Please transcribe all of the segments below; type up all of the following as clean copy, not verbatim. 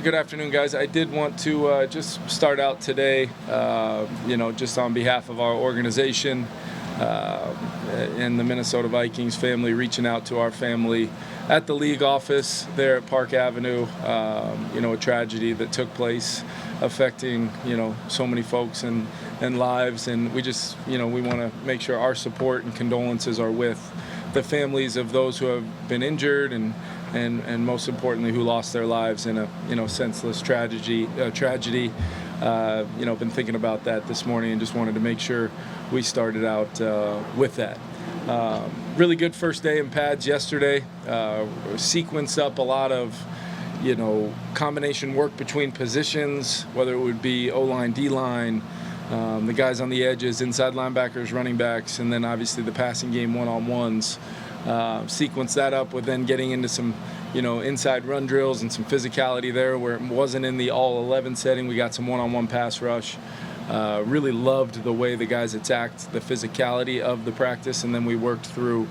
good afternoon, guys. I did want to just start out today, just on behalf of our organization and the Minnesota Vikings family, reaching out to our family at the league office there at Park Avenue. A tragedy that took place affecting, so many folks and lives. And we just, we want to make sure our support and condolences are with the families of those who have been injured and most importantly, who lost their lives in a senseless tragedy. Been thinking about that this morning and just wanted to make sure we started out with that. Really good first day in pads yesterday. Sequenced up a lot of, combination work between positions, whether it would be O-line, D-line, the guys on the edges, inside linebackers, running backs, and then obviously the passing game one-on-ones. Sequence that up with then getting into some, inside run drills and some physicality there where it wasn't in the all-11 setting. We got some one-on-one pass rush. Really loved the way the guys attacked the physicality of the practice, and then we worked through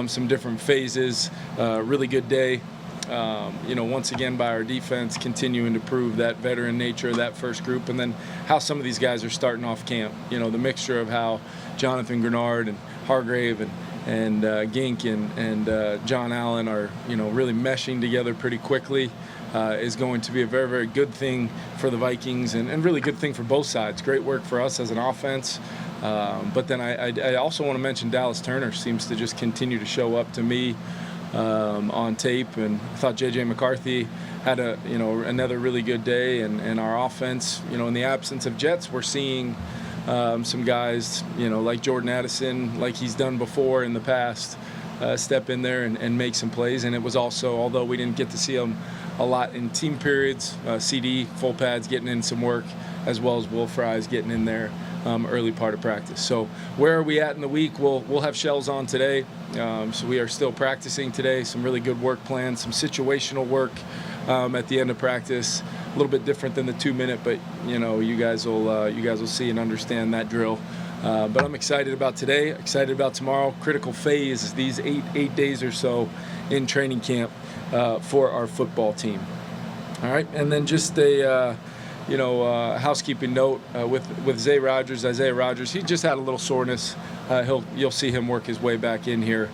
some different phases. Really good day. Once again by our defense, continuing to prove that veteran nature of that first group, and then how some of these guys are starting off camp. The mixture of how Jonathan Grenard and Hargrave and Gink and John Allen are, really meshing together pretty quickly is going to be a very, very good thing for the Vikings and really good thing for both sides. Great work for us as an offense. But then I also want to mention Dallas Turner seems to just continue to show up to me on tape, and I thought J.J. McCarthy had another really good day, and our offense, in the absence of Jets, we're seeing some guys, like Jordan Addison, like he's done before in the past, step in there and make some plays. And it was also, although we didn't get to see him a lot in team periods, CD, full pads getting in some work, as well as Will Fries getting in there early part of practice. So where are we at in the week? We'll have shells on today. So we are still practicing today. Some really good work plans, some situational work at the end of practice. A little bit different than the 2-minute, but you guys will see and understand that drill. But I'm excited about today, excited about tomorrow. Critical phase, these eight days or so in training camp for our football team. All right, and then just a housekeeping note with Isaiah Rodgers. He just had a little soreness. You'll see him work his way back in here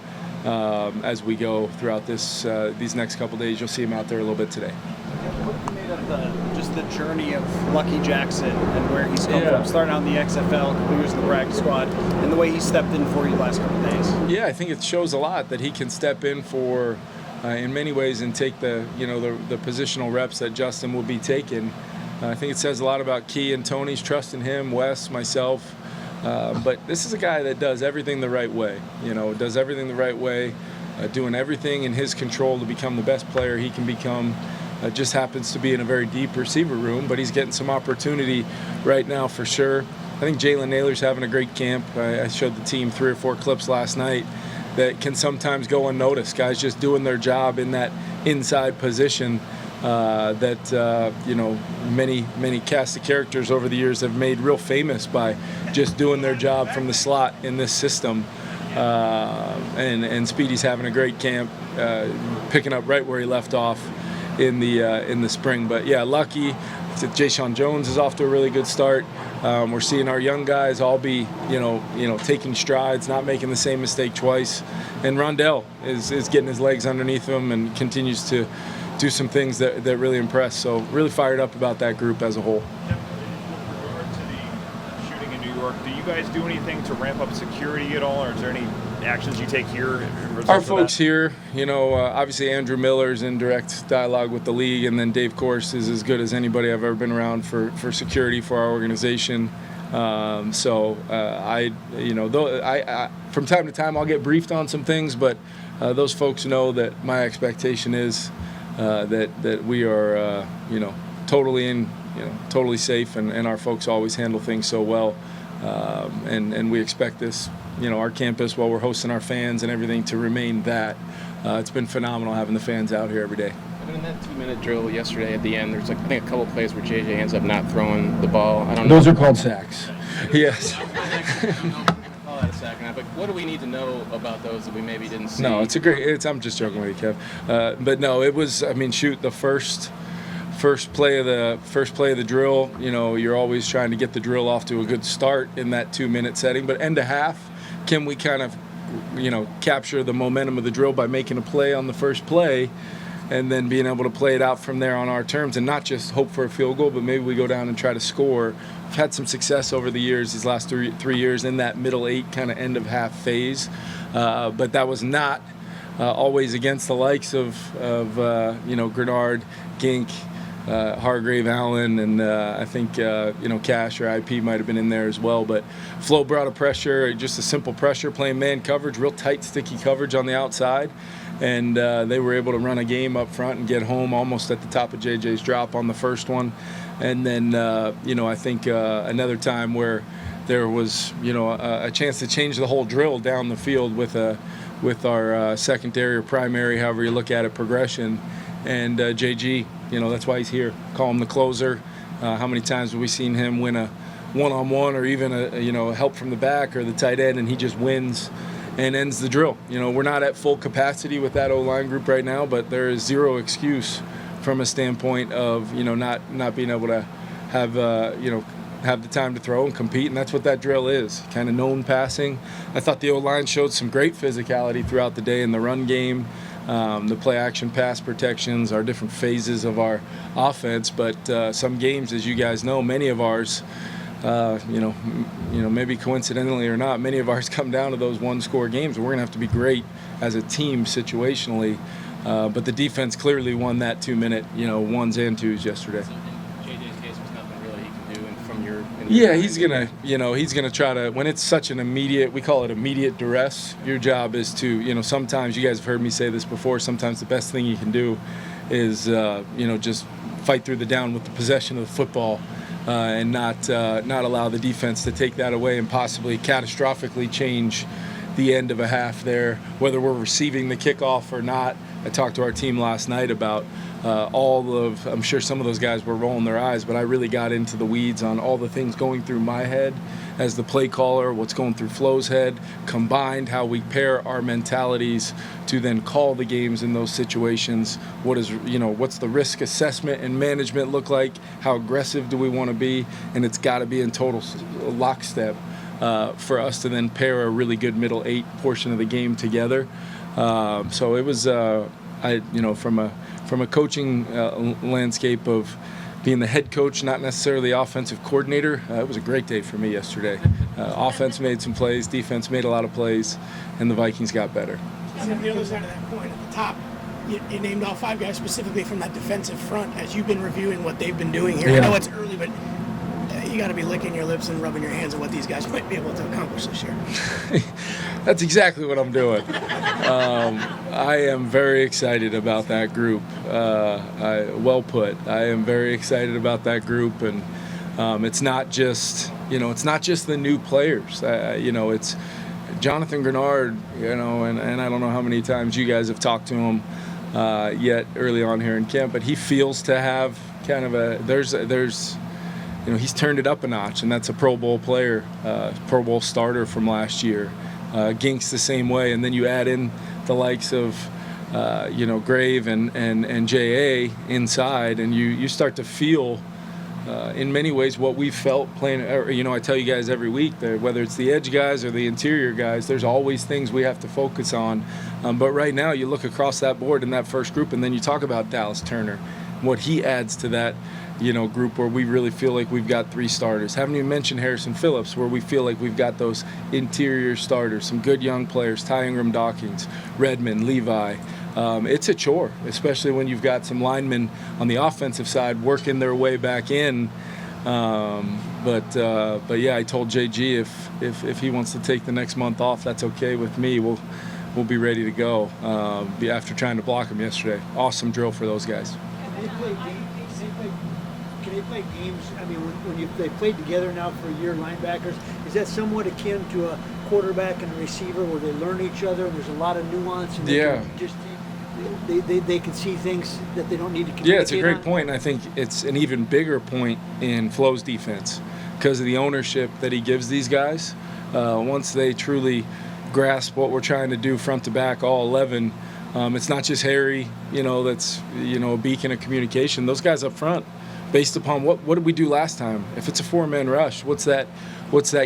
as we go throughout these next couple days. You'll see him out there a little bit today. What made of just the journey of Lucky Jackson and where he's come from, starting out in the XFL, a couple years in the practice squad, and the way he stepped in for you the last couple of days? Yeah, I think it shows a lot that he can step in for, in many ways, and take the positional reps that Justin will be taking. I think it says a lot about Key and Tony's trust in him, Wes, myself. But this is a guy that does everything the right way. Doing everything in his control to become the best player he can become. Just happens to be in a very deep receiver room, but he's getting some opportunity right now for sure. I think Jalen Naylor's having a great camp. I showed the team 3 or 4 clips last night that can sometimes go unnoticed. Guys just doing their job in that inside position many cast of characters over the years have made real famous by just doing their job from the slot in this system. And Speedy's having a great camp, picking up right where he left off in the spring. But yeah, Lucky. Ja'Shawn Jones is off to a really good start. We're seeing our young guys all be, taking strides, not making the same mistake twice. And Rondell is getting his legs underneath him and continues to do some things that really impress. So really fired up about that group as a whole. With regard to the shooting in New York, do you guys do anything to ramp up security at all, or is there any actions you take here? Our folks here, obviously Andrew Miller's in direct dialogue with the league, and then Dave Course is as good as anybody I've ever been around for security for our organization. I from time to time I'll get briefed on some things, but those folks know that my expectation is that we are, totally safe, and our folks always handle things so well, and we expect this, our campus, while we're hosting our fans and everything, to remain that. It's been phenomenal having the fans out here every day. And in that 2-minute drill yesterday at the end, there's I think a couple of plays where JJ ends up not throwing the ball. I don't know. Those are called sacks. Yes. But what do we need to know about those that we maybe didn't see? No, I'm just joking with you, Kev. But no, it was, the first first play of the drill, you're always trying to get the drill off to a good start in that 2-minute setting. But end of half, can we kind of, capture the momentum of the drill by making a play on the first play, and then being able to play it out from there on our terms, and not just hope for a field goal, but maybe we go down and try to score. We've had some success over the years, these last three years, in that middle 8 kind of end of half phase, but that was not always against the likes of Grenard, Gink, Hargrave, Allen, and I think Cash or IP might have been in there as well. But Flo brought a pressure, just a simple pressure, playing man coverage, real tight, sticky coverage on the outside, and they were able to run a game up front and get home almost at the top of JJ's drop on the first one. And then I think another time where there was a chance to change the whole drill down the field with our secondary or primary, however you look at it, progression. And JG, that's why he's here. Call him the closer. How many times have we seen him win a one-on-one or even a help from the back or the tight end, and he just wins and ends the drill. We're not at full capacity with that O-line group right now, but there is zero excuse from a standpoint of not being able to have the time to throw and compete, and that's what that drill is, kind of known passing. I thought the O-line showed some great physicality throughout the day in the run game. The play action pass protections are different phases of our offense, but some games, as you guys know, many of ours, maybe coincidentally or not, many of ours come down to those one-score games. We're going to have to be great as a team situationally, but the defense clearly won that 2-minute, ones and twos yesterday. So in JJ's case, there's nothing really he can do from your. Yeah, he's gonna try to. When it's such an immediate, we call it immediate duress. Your job is to, sometimes you guys have heard me say this before. Sometimes the best thing you can do is, just fight through the down with the possession of the football, and not allow the defense to take that away and possibly catastrophically change the end of a half there, whether we're receiving the kickoff or not. I talked to our team last night about I'm sure some of those guys were rolling their eyes, but I really got into the weeds on all the things going through my head as the play caller, what's going through Flo's head, combined how we pair our mentalities to then call the games in those situations. What's the risk assessment and management look like? How aggressive do we want to be? And it's got to be in total lockstep for us to then pair a really good middle 8 portion of the game together. So it was, from a coaching landscape of being the head coach, not necessarily the offensive coordinator, it was a great day for me yesterday. Offense made some plays, defense made a lot of plays, and the Vikings got better. And on the other side of that point, at the top, you named all 5 guys specifically from that defensive front. As you've been reviewing what they've been doing here, I know it's early, but you got to be licking your lips and rubbing your hands at what these guys might be able to accomplish this year. That's exactly what I'm doing. I am very excited about that group. Well put. I am very excited about that group, and it's not just the new players. It's Jonathan Grenard. And I don't know how many times you guys have talked to him yet early on here in camp, but he feels to have kind of he's turned it up a notch, and that's a Pro Bowl player, Pro Bowl starter from last year. Gink's the same way, and then you add in the likes of Grave and J.A. inside, and you start to feel in many ways what we felt playing. I tell you guys every week that whether it's the edge guys or the interior guys, there's always things we have to focus on. But right now, you look across that board in that first group, and then you talk about Dallas Turner, what he adds to that group where we really feel like we've got 3 starters. Haven't even mentioned Harrison Phillips, where we feel like we've got those interior starters, some good young players, Ty Ingram Dawkins, Redmond, Levi. It's a chore, especially when you've got some linemen on the offensive side working their way back in. But yeah, I told JG if he wants to take the next month off, that's okay with me. We'll be ready to go after trying to block him yesterday. Awesome drill for those guys. Can they play games? I mean, when they played together now for a year, linebackers, is that somewhat akin to a quarterback and a receiver where they learn each other and there's a lot of nuance? And they can see things that they don't need to communicate. Yeah, it's a great point, and I think it's an even bigger point in Flo's defense because of the ownership that he gives these guys. Once they truly grasp what we're trying to do front to back, all 11, It's not just Harry, that's, a beacon of communication. Those guys up front, based upon what did we do last time? If it's a 4-man rush, what's that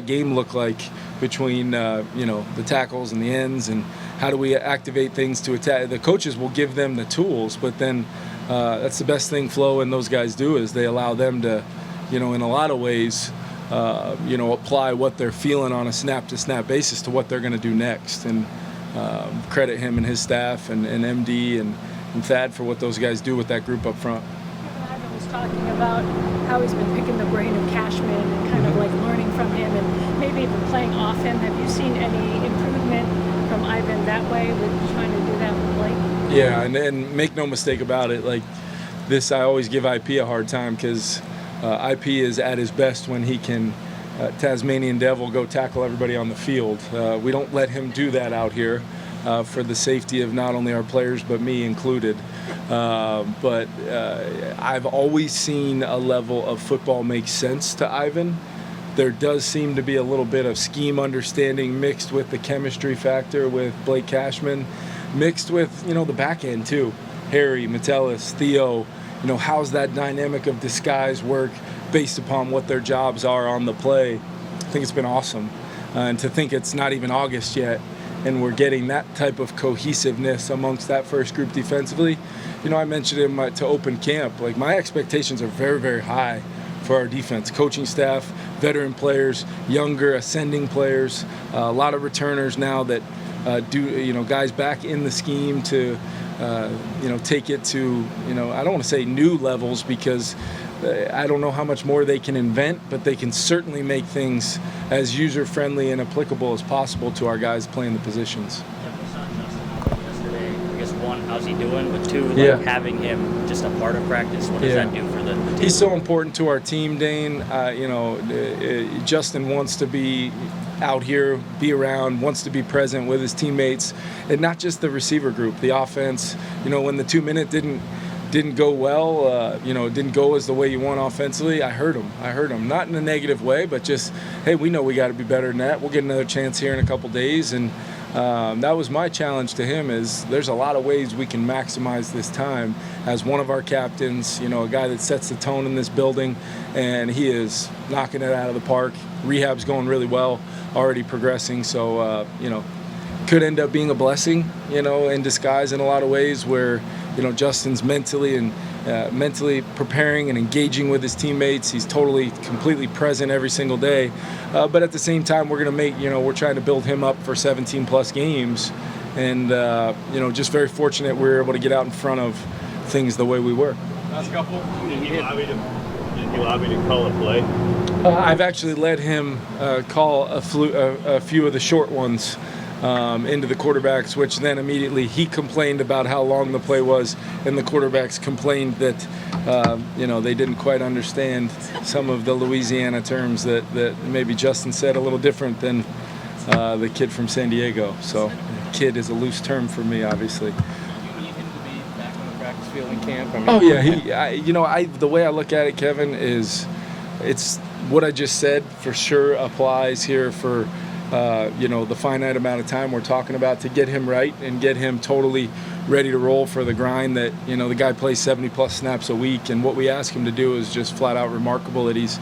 game look like between, the tackles and the ends, and how do we activate things to attack? The coaches will give them the tools, but then that's the best thing Flo and those guys do is they allow them to, in a lot of ways, apply what they're feeling on a snap-to-snap basis to what they're going to do next. And credit him and his staff and MD and Thad for what those guys do with that group up front. Ivan was talking about how he's been picking the brain of Cashman and kind of like learning from him and maybe even playing off him. Have you seen any improvement from Ivan that way with trying to do that with Blake? Yeah, and make no mistake about it, like this, I always give IP a hard time because IP is at his best when he can Tasmanian Devil go tackle everybody on the field. We don't let him do that out here for the safety of not only our players but me included. But I've always seen a level of football make sense to Ivan. There does seem to be a little bit of scheme understanding mixed with the chemistry factor with Blake Cashman, mixed with, the back end too. Harry, Metellus, Theo, how's that dynamic of disguise work based upon what their jobs are on the play. I think it's been awesome. And to think it's not even August yet and we're getting that type of cohesiveness amongst that first group defensively. I mentioned him to open camp. Like, my expectations are very, very high for our defense. Coaching staff, veteran players, younger, ascending players, a lot of returners now that do, guys back in the scheme to, take it to, I don't want to say new levels because I don't know how much more they can invent, but they can certainly make things as user-friendly and applicable as possible to our guys playing the positions. Yesterday, I guess one, how's he doing? But two, having him just a part of practice, what does that do for the team? He's so important to our team, Dane. Justin wants to be out here, be around, wants to be present with his teammates, and not just the receiver group, the offense. When the 2-minute didn't go well, didn't go as the way you want offensively, I heard him. Not in a negative way, but just, hey, we know we got to be better than that. We'll get another chance here in a couple days. And that was my challenge to him is there's a lot of ways we can maximize this time as one of our captains, a guy that sets the tone in this building, and he is knocking it out of the park. Rehab's going really well, already progressing. So, could end up being a blessing, in disguise in a lot of ways where, Justin's mentally preparing and engaging with his teammates. He's completely present every single day. But at the same time, we're going to make, we're trying to build him up for 17 plus games. And, just very fortunate we were able to get out in front of things the way we were. Last couple. Did you allow me to call a play? I've actually let him call a few of the short ones. Into the quarterbacks, which then immediately he complained about how long the play was, and the quarterbacks complained that, they didn't quite understand some of the Louisiana terms that maybe Justin said a little different than the kid from San Diego. So, kid is a loose term for me, obviously. Do you need him to be back on the practice field in camp? The way I look at it, Kevin, is it's what I just said for sure applies here for the finite amount of time we're talking about to get him right and get him totally ready to roll for the grind that, the guy plays 70-plus snaps a week. And what we ask him to do is just flat out remarkable that he's,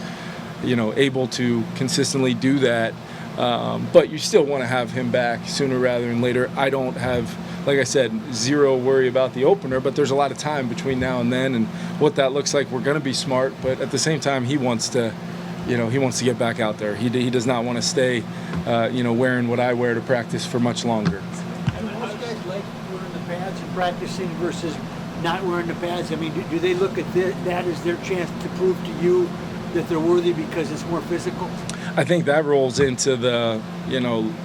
able to consistently do that. But you still want to have him back sooner rather than later. I don't have, like I said, zero worry about the opener, but there's a lot of time between now and then. And what that looks like, we're going to be smart. But at the same time, he wants to get back out there. He does not want to stay, wearing what I wear to practice for much longer. Most guys like wearing the pads and practicing versus not wearing the pads. I mean, do they look at that as their chance to prove to you that they're worthy because it's more physical? I think that rolls into the,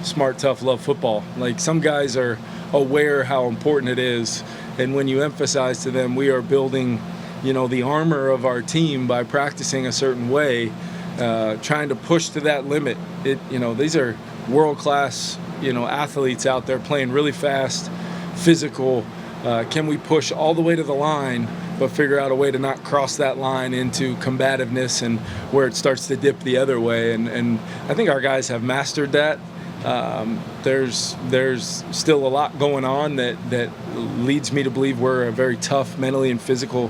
smart, tough, love football. Like, some guys are aware how important it is, and when you emphasize to them we are building, the armor of our team by practicing a certain way, trying to push to that limit. These are world-class, athletes out there playing really fast, physical. Can we push all the way to the line, but figure out a way to not cross that line into combativeness and where it starts to dip the other way? And I think our guys have mastered that. There's still a lot going on that leads me to believe we're a very tough, mentally and physically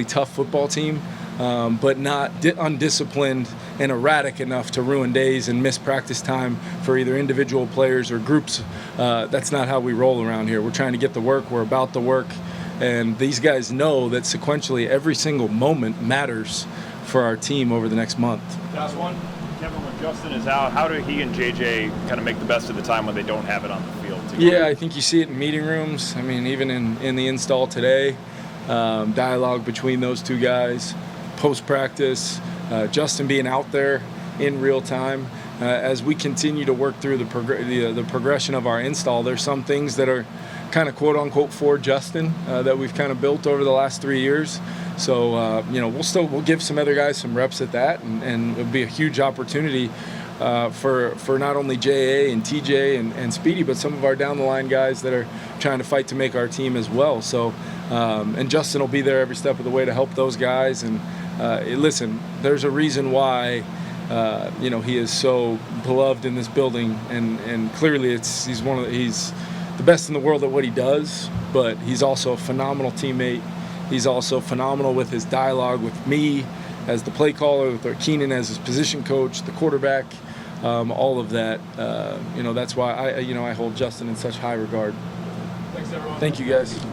tough football team, but not undisciplined and erratic enough to ruin days and miss practice time for either individual players or groups. That's not how we roll around here. We're trying to get the work. We're about the work. And these guys know that sequentially every single moment matters for our team over the next month. Last one. Kevin, when Justin is out, how do he and JJ kind of make the best of the time when they don't have it on the field together? Yeah, I think you see it in meeting rooms. I mean, even in the install today, dialogue between those two guys, post-practice, Justin being out there in real time. As we continue to work through the progression of our install, there's some things that are kind of quote-unquote for Justin that we've kind of built over the last 3 years. So, we'll give some other guys some reps at that, and it'll be a huge opportunity for not only JA and TJ and Speedy, but some of our down-the-line guys that are trying to fight to make our team as well. So, and Justin will be there every step of the way to help those guys. And listen, there's a reason why he is so beloved in this building, and clearly he's the best in the world at what he does, but he's also a phenomenal teammate. He's also phenomenal with his dialogue with me as the play caller, with Keenan as his position coach, the quarterback, all of that. That's why I hold Justin in such high regard. Thanks, everyone. Thank you, guys.